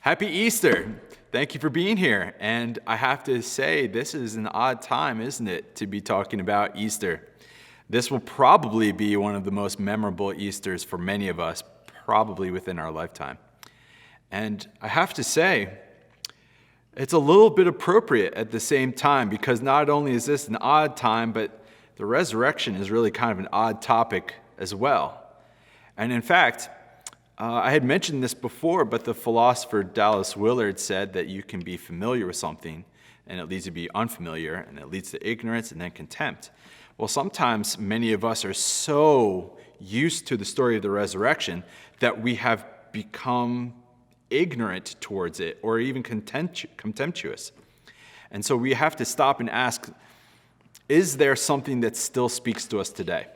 Happy Easter. Thank you for being here. And I have to say, this is an odd time, isn't it, to be talking about Easter. This will probably be one of the most memorable Easters for many of us, probably within our lifetime. And I have to say, it's a little bit appropriate at the same time, because not only is this an odd time, but the resurrection is really kind of an odd topic as well. And in fact, I had mentioned this before, but the philosopher Dallas Willard said that you can be familiar with something, and it leads to be unfamiliar, and it leads to ignorance and then contempt. Well, sometimes many of us are so used to the story of the resurrection that we have become ignorant towards it or even contemptuous. And so we have to stop and ask, is there something that still speaks to us today?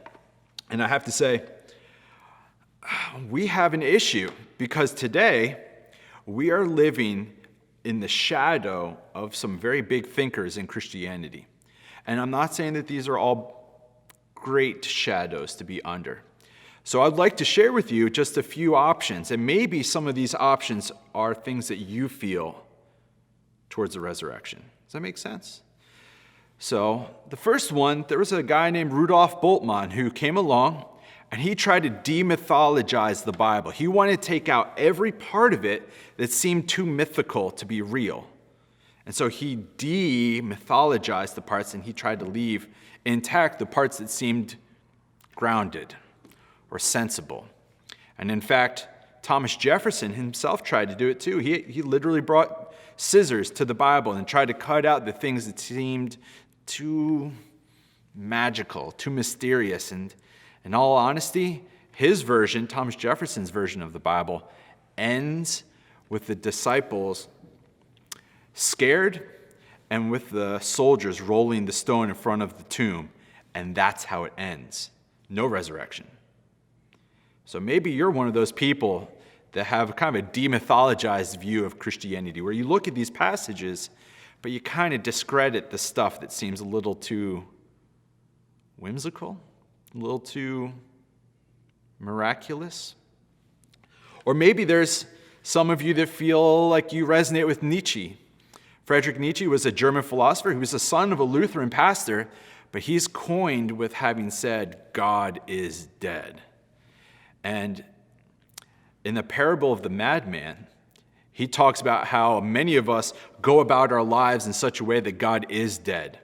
And I have to say, we have an issue because today we are living in the shadow of some very big thinkers in Christianity. And I'm not saying that these are all great shadows to be under. So I'd like to share with you just a few options, and maybe some of these options are things that you feel towards the resurrection. Does that make sense? So the first one, there was a guy named Rudolf Bultmann who came along and he tried to demythologize the Bible. He wanted to take out every part of it that seemed too mythical to be real. And so he demythologized the parts and he tried to leave intact the parts that seemed grounded or sensible. And in fact, Thomas Jefferson himself tried to do it too. He literally brought scissors to the Bible and tried to cut out the things that seemed too magical, too mysterious. And in all honesty, his version, Thomas Jefferson's version of the Bible, ends with the disciples scared and with the soldiers rolling the stone in front of the tomb. And that's how it ends. No resurrection. So maybe you're one of those people that have kind of a demythologized view of Christianity, where you look at these passages, but you kind of discredit the stuff that seems a little too whimsical, a little too miraculous. Or maybe there's some of you that feel like you resonate with Nietzsche. Friedrich Nietzsche was a German philosopher who was the son of a Lutheran pastor, but he's coined with having said, God is dead. And in the parable of the madman, he talks about how many of us go about our lives in such a way that God is dead.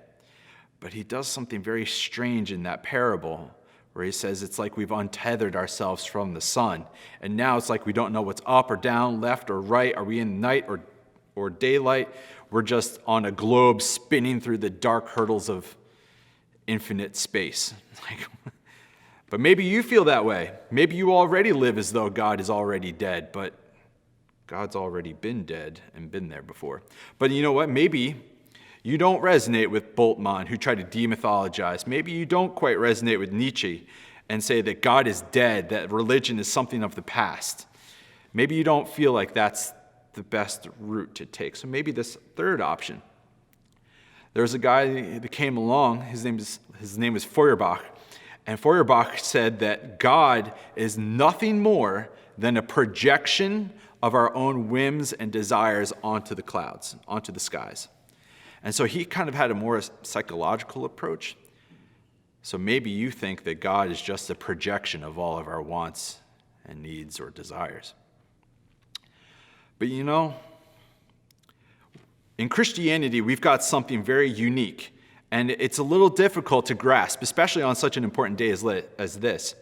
But he does something very strange in that parable where he says it's like we've untethered ourselves from the sun. And now it's like we don't know what's up or down, left or right. Are we in night or daylight? We're just on a globe spinning through the dark hurdles of infinite space. But maybe you feel that way. Maybe you already live as though God is already dead, but God's already been dead and been there before. But you know what? Maybe you don't resonate with Bultmann, who tried to demythologize. Maybe you don't quite resonate with Nietzsche and say that God is dead, that religion is something of the past. Maybe you don't feel like that's the best route to take. So maybe this third option. There's a guy that came along, his name is Feuerbach. And Feuerbach said that God is nothing more than a projection of our own whims and desires onto the clouds, onto the skies. And so he kind of had a more psychological approach. So maybe you think that God is just a projection of all of our wants and needs or desires. But you know, in Christianity, we've got something very unique. And it's a little difficult to grasp, especially on such an important day as this.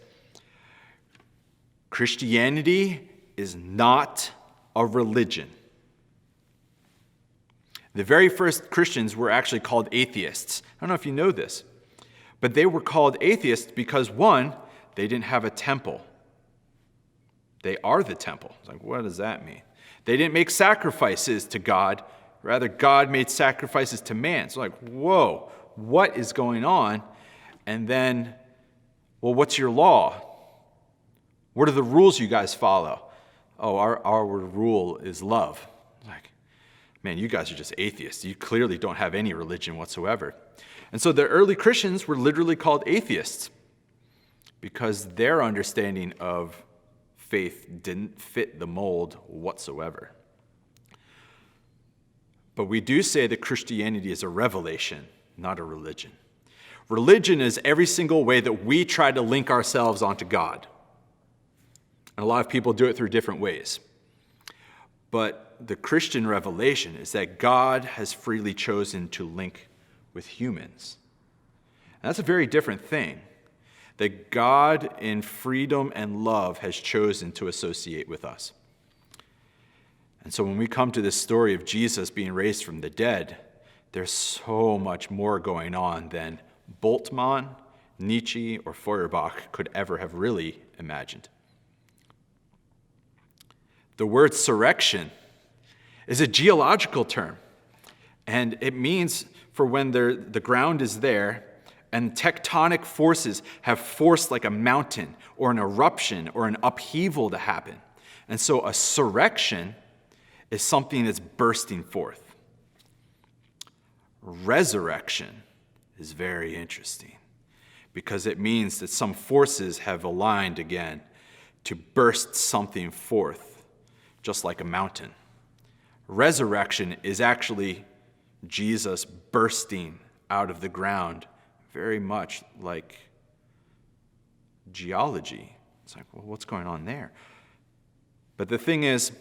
Christianity is not a religion. The very first Christians were actually called atheists. I don't know if you know this, but they were called atheists because, one, they didn't have a temple. They are the temple. It's like, what does that mean? They didn't make sacrifices to God. Rather, God made sacrifices to man. So like, whoa, what is going on? And then, well, what's your law? What are the rules you guys follow? Oh, our rule is love. Like, man, you guys are just atheists. You clearly don't have any religion whatsoever. And so the early Christians were literally called atheists because their understanding of faith didn't fit the mold whatsoever. But we do say that Christianity is a revelation, not a religion. Religion is every single way that we try to link ourselves onto God. And a lot of people do it through different ways. But the Christian revelation is that God has freely chosen to link with humans. And that's a very different thing. That God in freedom and love has chosen to associate with us. And so when we come to this story of Jesus being raised from the dead, there's so much more going on than Bultmann, Nietzsche, or Feuerbach could ever have really imagined. The word surrection is a geological term, and it means for when the ground is there and tectonic forces have forced like a mountain or an eruption or an upheaval to happen. And so a surrection is something that's bursting forth. Resurrection is very interesting because it means that some forces have aligned again to burst something forth, just like a mountain. Resurrection is actually Jesus bursting out of the ground, very much like geology. It's like, well, what's going on there? But the thing is,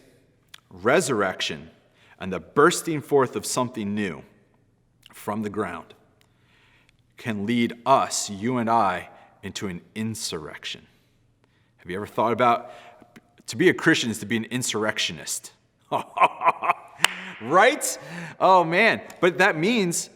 resurrection and the bursting forth of something new from the ground can lead us, you and I, into an insurrection. Have you ever thought about, to be a Christian is to be an insurrectionist? Right? Oh man, but that means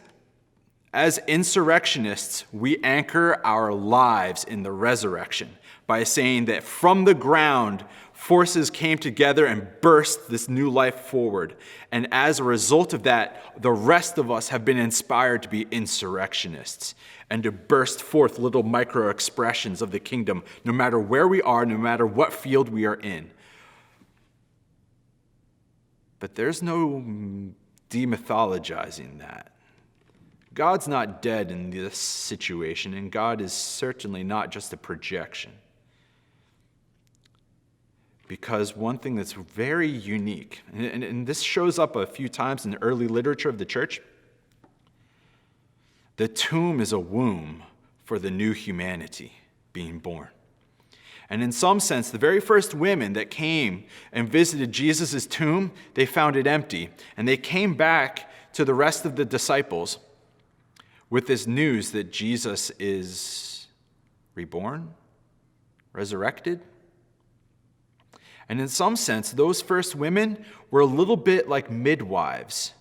as insurrectionists, we anchor our lives in the resurrection by saying that from the ground, forces came together and burst this new life forward. And as a result of that, the rest of us have been inspired to be insurrectionists and to burst forth little micro expressions of the kingdom, no matter where we are, no matter what field we are in. But there's no demythologizing that. God's not dead in this situation, and God is certainly not just a projection. Because one thing that's very unique, and this shows up a few times in the early literature of the church, the tomb is a womb for the new humanity being born. And in some sense, the very first women that came and visited Jesus' tomb, they found it empty. And they came back to the rest of the disciples with this news that Jesus is reborn, resurrected. And in some sense, those first women were a little bit like midwives,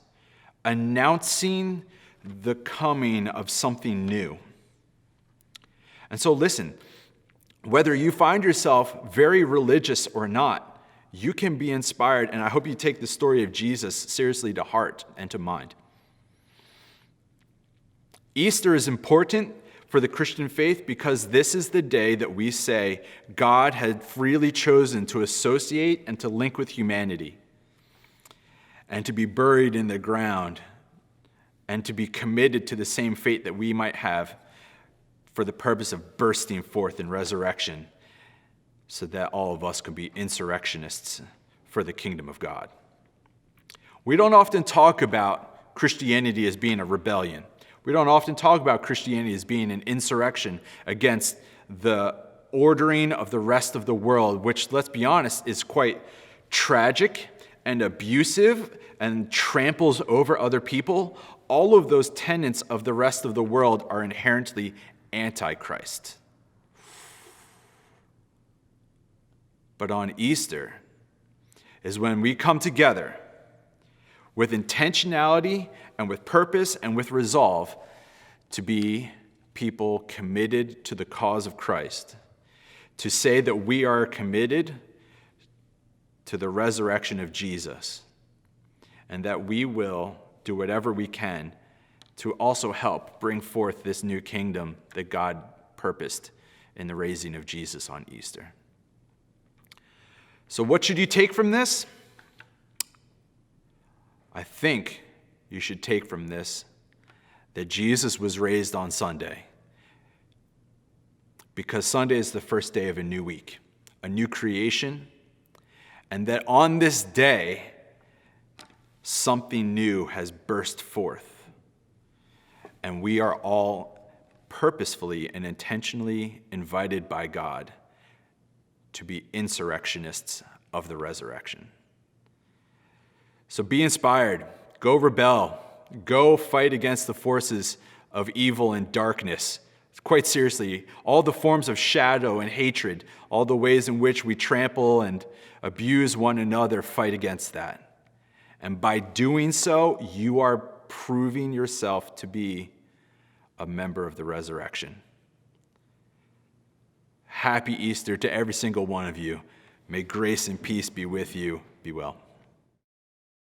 announcing the coming of something new. And so listen, whether you find yourself very religious or not, you can be inspired, and I hope you take the story of Jesus seriously to heart and to mind. Easter is important for the Christian faith because this is the day that we say God had freely chosen to associate and to link with humanity and to be buried in the ground and to be committed to the same fate that we might have for the purpose of bursting forth in resurrection so that all of us could be insurrectionists for the kingdom of God. We don't often talk about Christianity as being a rebellion. We don't often talk about Christianity as being an insurrection against the ordering of the rest of the world, which, let's be honest, is quite tragic and abusive and tramples over other people. All of those tenets of the rest of the world are inherently antichrist. But on Easter is when we come together with intentionality and with purpose and with resolve to be people committed to the cause of Christ, to say that we are committed to the resurrection of Jesus, and that we will do whatever we can to also help bring forth this new kingdom that God purposed in the raising of Jesus on Easter. So what should you take from this? I think you should take from this that Jesus was raised on Sunday because Sunday is the first day of a new week, a new creation, and that on this day, something new has burst forth, and we are all purposefully and intentionally invited by God to be insurrectionists of the resurrection. So be inspired, go rebel, go fight against the forces of evil and darkness. Quite seriously, all the forms of shadow and hatred, all the ways in which we trample and abuse one another, fight against that. And by doing so, you are proving yourself to be a member of the resurrection. Happy Easter to every single one of you. May grace and peace be with you. Be well.